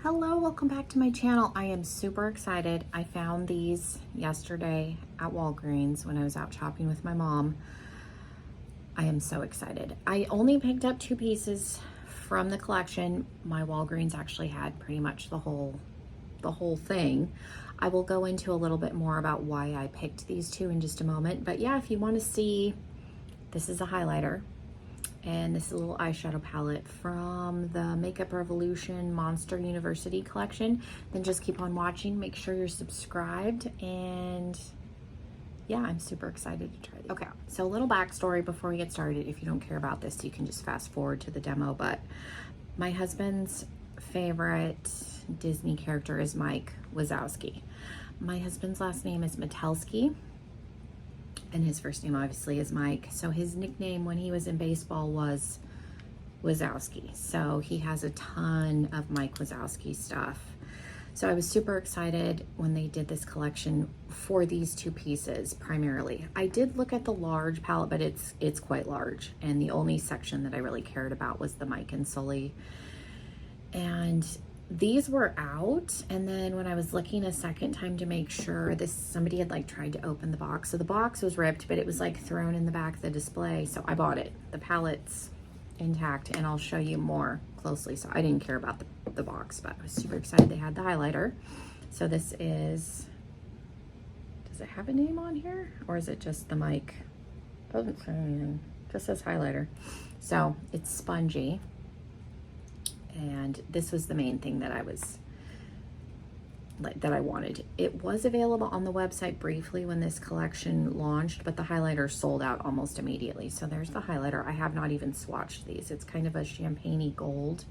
Hello, welcome back to my channel. I am super excited. I found these yesterday at Walgreens when I was out shopping with my mom. I am so excited. I only picked up 2 pieces from the collection. My Walgreens actually had pretty much the whole thing. I will go into a little bit more about why I picked these 2 in just a moment. But yeah, if you want to see, this is a highlighter. And this is a little eyeshadow palette from the Makeup Revolution Monster University collection. Then just keep on watching. Make sure you're subscribed. And yeah, I'm super excited to try these. Okay, so a little backstory before we get started. If you don't care about this, you can just fast forward to the demo. But my husband's favorite Disney character is Mike Wazowski. My husband's last name is Metelsky. And his first name obviously is Mike. So his nickname when he was in baseball was Wazowski. So he has a ton of Mike Wazowski stuff. So I was super excited when they did this collection for these 2 pieces primarily. I did look at the large palette, but it's quite large. And the only section that I really cared about was the Mike and Sully. And these were out, and then when I was looking a second time to make sure, somebody had like tried to open the box. So the box was ripped, but it was like thrown in the back of the display. So I bought it. The palette's intact, and I'll show you more closely. So I didn't care about the box, but I was super excited they had the highlighter. So this is, does it have a name on here? Or is it just the mic? Doesn't say anything. Just says highlighter. So it's spongy. And this was the main thing that I wanted. It was available on the website briefly when this collection launched, but the highlighter sold out almost immediately. So there's the highlighter. I have not even swatched these. It's kind of a champagne-y gold.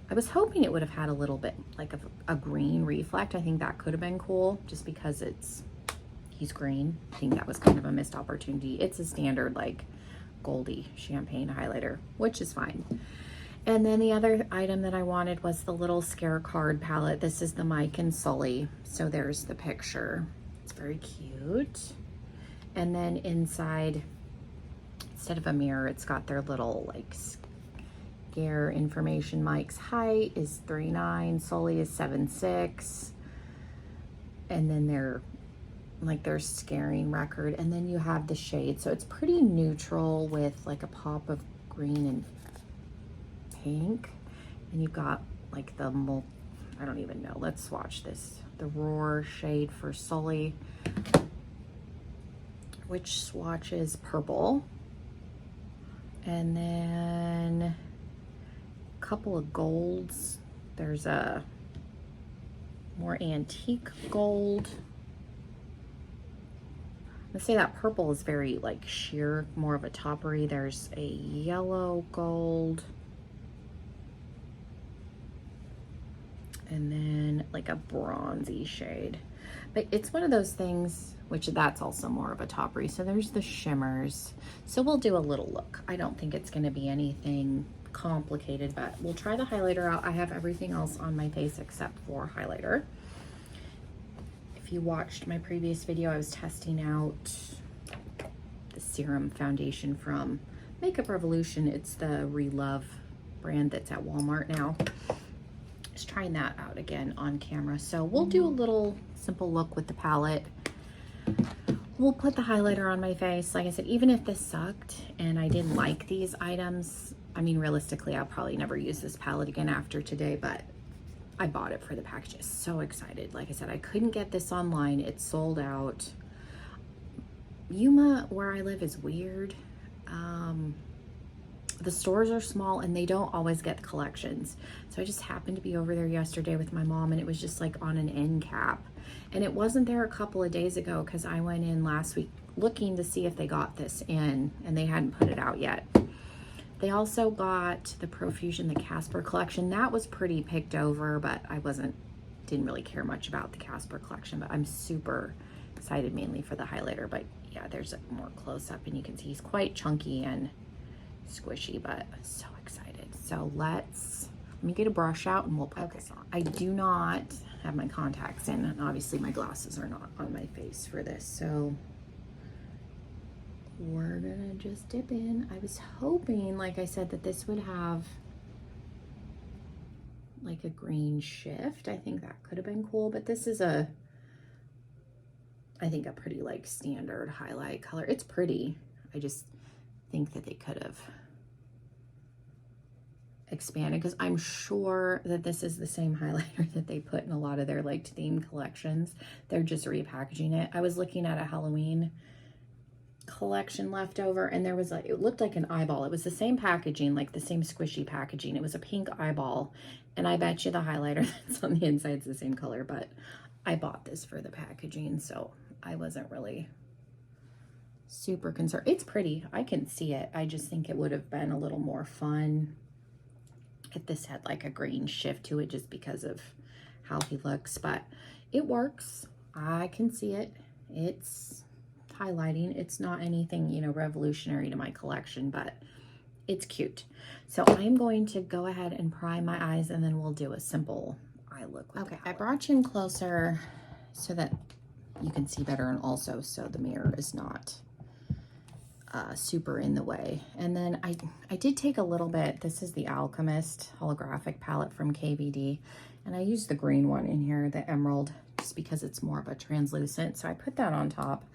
I was hoping it would have had a little bit like a green reflect. I think that could have been cool just because he's green. I think that was kind of a missed opportunity. It's a standard like goldy champagne highlighter, which is fine. And then the other item that I wanted was the little scare card palette. This is the Mike and Sully. So there's the picture. It's very cute. And then inside, instead of a mirror, it's got their little like scare information. Mike's height is 3'9", Sully is 7'6". And then their scaring record. And then you have the shade. So it's pretty neutral with like a pop of green and pink, and you've got like I don't even know, let's swatch this. The Roar shade for Sully, which swatches purple, and then a couple of golds. There's a more antique gold. Let's say that purple is very like sheer, more of a toppery. There's a yellow gold, and then like a bronzy shade. But it's one of those things, which that's also more of a toppery. So there's the shimmers. So we'll do a little look. I don't think it's gonna be anything complicated, but we'll try the highlighter out. I have everything else on my face except for highlighter. If you watched my previous video, I was testing out the serum foundation from Makeup Revolution. It's the Relove brand that's at Walmart now. Just trying that out again on camera. So we'll do a little simple look with the palette. We'll put the highlighter on my face. Like I said, even if this sucked and I didn't like these items, I mean, realistically, I'll probably never use this palette again after today, but I bought it for the package. So excited. Like I said, I couldn't get this online. It sold out. Yuma, where I live, is weird. The stores are small and they don't always get collections. So I just happened to be over there yesterday with my mom, and it was just like on an end cap. And it wasn't there a couple of days ago because I went in last week looking to see if they got this in, and they hadn't put it out yet. They also got the Profusion, the Casper collection. That was pretty picked over, but I didn't really care much about the Casper collection, but I'm super excited mainly for the highlighter. But yeah, there's a more close up and you can see he's quite chunky and squishy, but so excited. So let me get a brush out and we'll put this on. I do not have my contacts in, and obviously my glasses are not on my face for this, so we're gonna just dip in. I was hoping, like I said, that this would have like a green shift. I think that could have been cool, but this is I think a pretty like standard highlight color. It's pretty. I just think that they could have expanded, because I'm sure that this is the same highlighter that they put in a lot of their like themed collections. They're just repackaging it. I was looking at a Halloween collection leftover, and there was like, it looked like an eyeball. It was the same packaging, like the same squishy packaging. It was a pink eyeball, and I bet you the highlighter that's on the inside is the same color, but I bought this for the packaging, so I wasn't really super concerned. It's pretty. I can see it. I just think it would have been a little more fun if this had like a green shift to it, just because of how he looks, but it works. I can see it. It's highlighting. It's not anything, you know, revolutionary to my collection, but it's cute. So I'm going to go ahead and prime my eyes, and then we'll do a simple eye look. Okay, I brought you in closer so that you can see better, and also so the mirror is not super in the way. And then I did take a little bit. This is the Alchemist holographic palette from KVD, and I used the green one in here, the emerald, just because it's more of a translucent. So I put that on top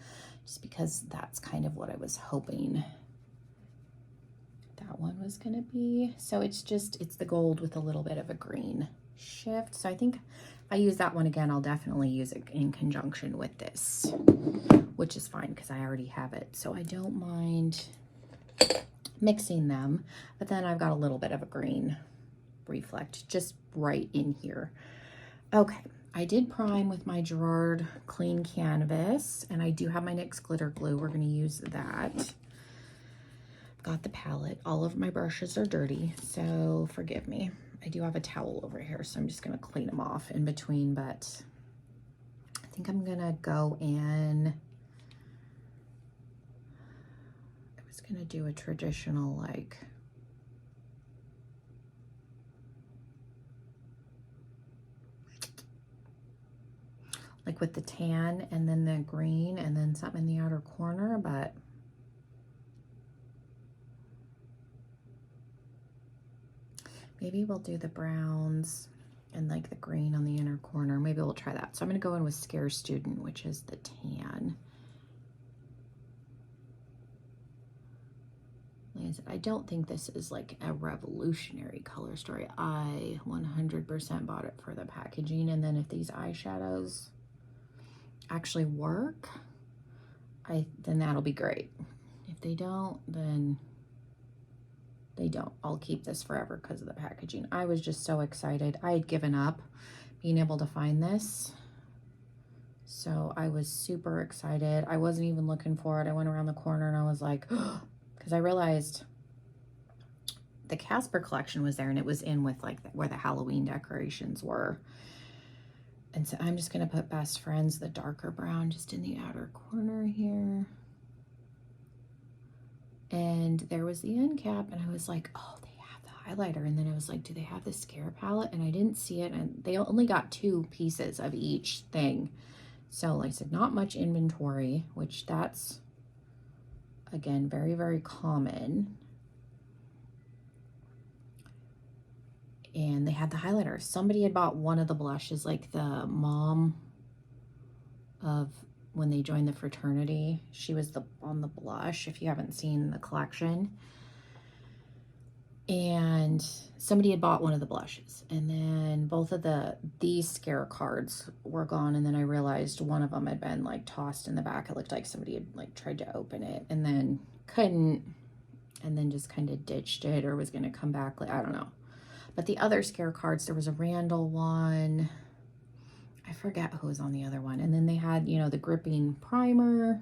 just because that's kind of what I was hoping that one was gonna be. So it's the gold with a little bit of a green shift. So I think if I use that one again, I'll definitely use it in conjunction with this, which is fine because I already have it. So I don't mind mixing them, but then I've got a little bit of a green reflect just right in here. Okay, I did prime with my Gerard Clean Canvas, and I do have my NYX glitter glue. We're gonna use that. Got the palette. All of my brushes are dirty, so forgive me. I do have a towel over here, so I'm just gonna clean them off in between, but I think I'm gonna go in. I was gonna do a traditional like with the tan and then the green and then something in the outer corner, but maybe we'll do the browns and like the green on the inner corner. Maybe we'll try that. So I'm gonna go in with Scare Student, which is the tan. Like I said, I don't think this is like a revolutionary color story. I 100% bought it for the packaging, and then if these eyeshadows actually work, then that'll be great. If they don't, then they don't. I'll keep this forever because of the packaging. I was just so excited. I had given up being able to find this, so I was super excited. I wasn't even looking for it. I went around the corner and I was like, because I realized the Casper collection was there, and it was in with like where the Halloween decorations were. And so I'm just gonna put Best Friends, the darker brown, just in the outer corner here. And there was the end cap, and I was like, oh, they have the highlighter. And then I was like, do they have the Scare palette? And I didn't see it, and they only got 2 pieces of each thing. So like I said, not much inventory, which that's, again, very, very common. And they had the highlighter. Somebody had bought one of the blushes, like the mom of when they joined the fraternity. She was on the blush, if you haven't seen the collection. And somebody had bought one of the blushes, and then both of these Scare cards were gone. And then I realized one of them had been like tossed in the back. It looked like somebody had like tried to open it and then couldn't, and then just kind of ditched it, or was going to come back. Like, I don't know. But the other Scare cards, there was a Randall one. I forget who was on the other one. And then they had, you know, the gripping primer.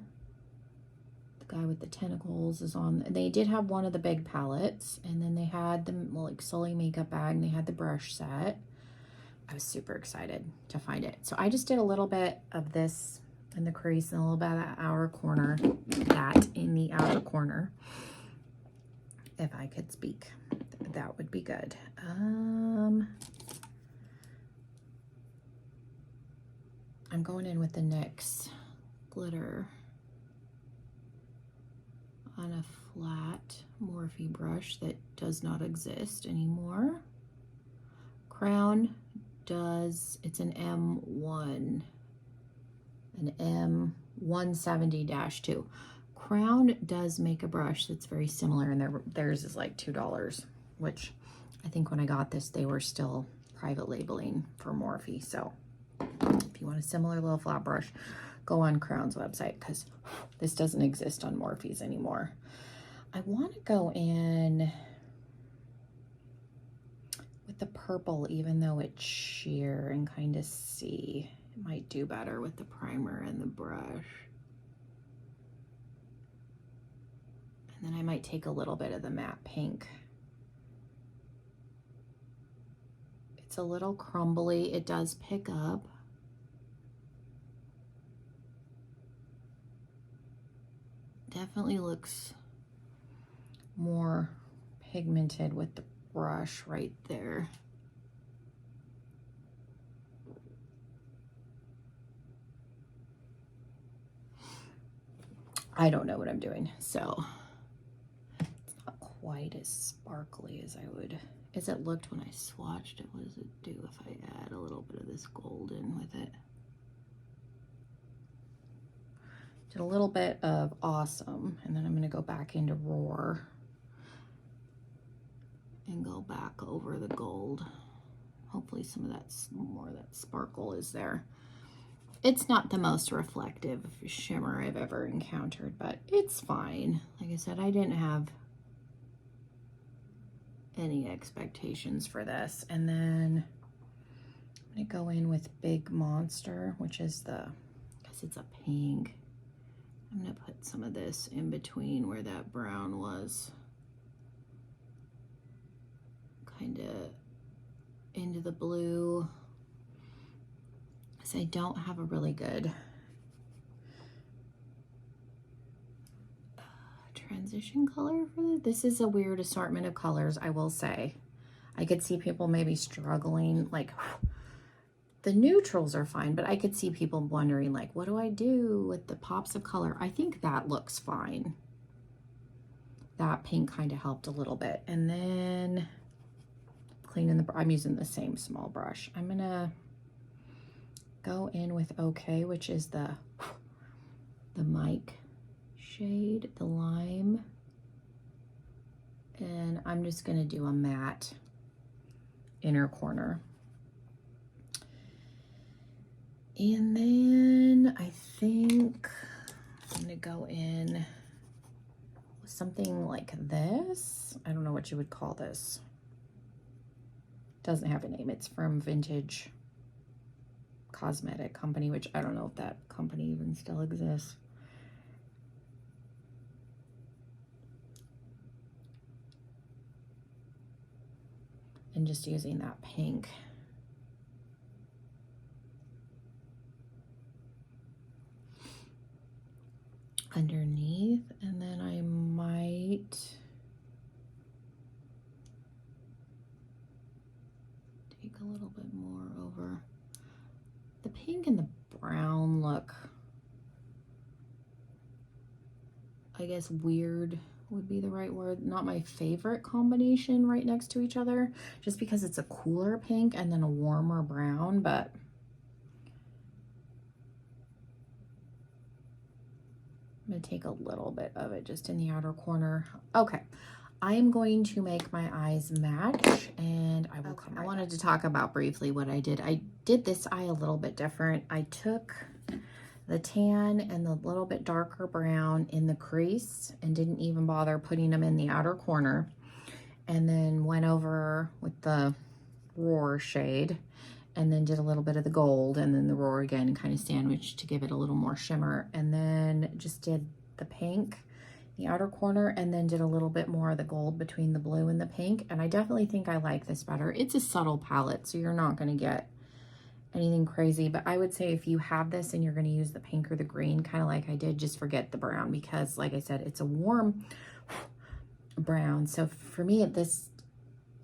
The guy with the tentacles is on. They did have one of the big palettes. And then they had the like Sully makeup bag, and they had the brush set. I was super excited to find it. So I just did a little bit of this in the crease and a little bit of that outer corner. That in the outer corner. If I could speak, that would be good. I'm going in with the NYX glitter on a flat Morphe brush that does not exist anymore. Crown does, it's an M1, an M170-2. Crown does make a brush that's very similar, and theirs is like $2, which I think when I got this, they were still private labeling for Morphe. So if you want a similar little flat brush, go on Crown's website, because this doesn't exist on Morphe's anymore. I want to go in with the purple, even though it's sheer, and kind of see. It might do better with the primer and the brush. And then I might take a little bit of the matte pink. It's a little crumbly. It does pick up. Definitely looks more pigmented with the brush right there. I don't know what I'm doing, so it's not quite as sparkly as it looked when I swatched it. What does it do if I add a little bit of this gold in with it? Did a little bit of Awesome, and then I'm going to go back into Roar and go back over the gold. Hopefully some of that more of that sparkle is there. It's not the most reflective shimmer I've ever encountered, but it's fine. Like I said, I didn't have any expectations for this. And then I'm going to go in with Big Monster, which is because it's a pink. I'm going to put some of this in between where that brown was. Kind of into the blue. So I don't have a really good transition color for this. This is a weird assortment of colors, I will say. I could see people maybe struggling, like the neutrals are fine, but I could see people wondering, like, what do I do with the pops of color? I think that looks fine. That pink kind of helped a little bit. And then cleaning I'm using the same small brush. I'm gonna go in with OK, which is the Mike shade, the lime. And I'm just gonna do a matte inner corner. And then I think I'm gonna go in with something like this. I don't know what you would call this. Doesn't have a name. It's from Vintage Cosmetic Company, which I don't know if that company even still exists. And just using that pink. Underneath, and then I might take a little bit more over. The pink and the brown look, I guess weird would be the right word. Not my favorite combination right next to each other, just because it's a cooler pink and then a warmer brown, but I'm gonna take a little bit of it just in the outer corner. Okay, I am going to make my eyes match, and I will come right back. I wanted to talk about briefly what I did. I did this eye a little bit different. I took the tan and the little bit darker brown in the crease and didn't even bother putting them in the outer corner, and then went over with the Roar shade and then did a little bit of the gold and then the Roar again, kind of sandwiched to give it a little more shimmer, and then just did the pink the outer corner and then did a little bit more of the gold between the blue and the pink. And I definitely think I like this better. It's a subtle palette, so you're not going to get anything crazy, but I would say if you have this and you're going to use the pink or the green, kind of like I did, just forget the brown, because like I said, it's a warm brown. So for me, this,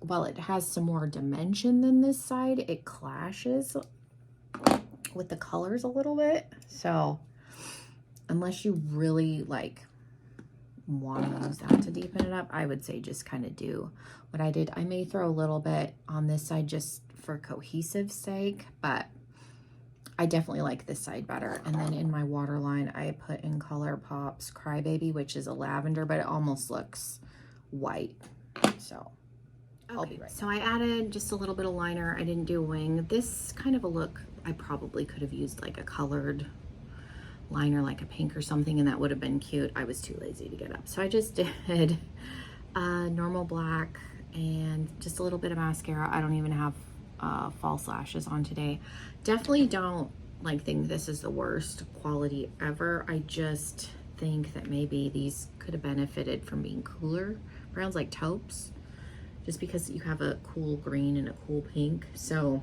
while it has some more dimension than this side, it clashes with the colors a little bit. So unless you really like want to use that to deepen it up, I would say just kind of do what I did. I may throw a little bit on this side just for cohesive sake, but I definitely like this side better. And then in my waterline, I put in ColourPop's Crybaby, which is a lavender, but it almost looks white. So I'll be right. So I added just a little bit of liner. I didn't do a wing. This kind of a look, I probably could have used like a colored liner, like a pink or something, and that would have been cute. I was too lazy to get up. So I just did normal black and just a little bit of mascara. I don't even have false lashes on today. Definitely don't like think this is the worst quality ever. I just think that maybe these could have benefited from being cooler browns, like taupes, just because you have a cool green and a cool pink. So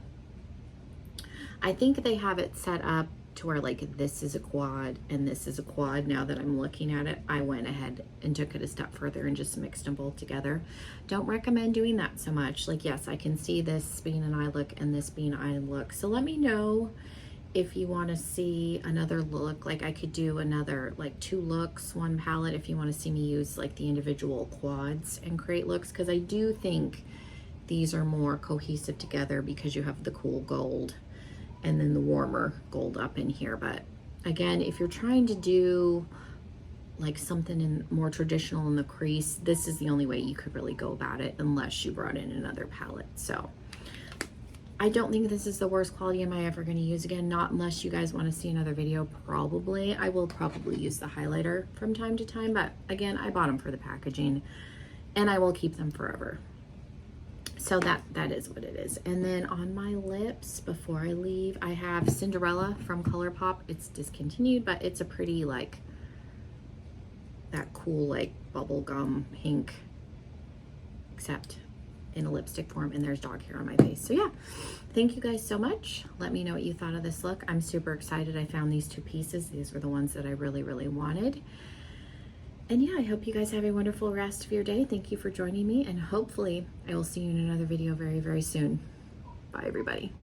I think they have it set up to where like this is a quad and this is a quad. Now that I'm looking at it, I went ahead and took it a step further and just mixed them both together. Don't recommend doing that so much. Like, yes, I can see this being an eye look and this being an eye look. So let me know if you want to see another look. Like I could do another like 2 looks, 1 palette, if you want to see me use like the individual quads and create looks, because I do think these are more cohesive together because you have the cool gold and then the warmer gold up in here. But again, if you're trying to do like something in more traditional in the crease, this is the only way you could really go about it, unless you brought in another palette. So I don't think this is the worst quality am I ever going to use again, not unless you guys want to see another video. Probably I will probably use the highlighter from time to time, but again, I bought them for the packaging and I will keep them forever. So that is what it is. And then on my lips, before I leave, I have Cinderella from ColourPop. It's discontinued, but it's a pretty like that cool like bubblegum pink, except in a lipstick form, and there's dog hair on my face. So yeah, thank you guys so much. Let me know what you thought of this look. I'm super excited I found these 2 pieces. These were the ones that I really, really wanted. And yeah, I hope you guys have a wonderful rest of your day. Thank you for joining me, and hopefully I will see you in another video very, very soon. Bye, everybody.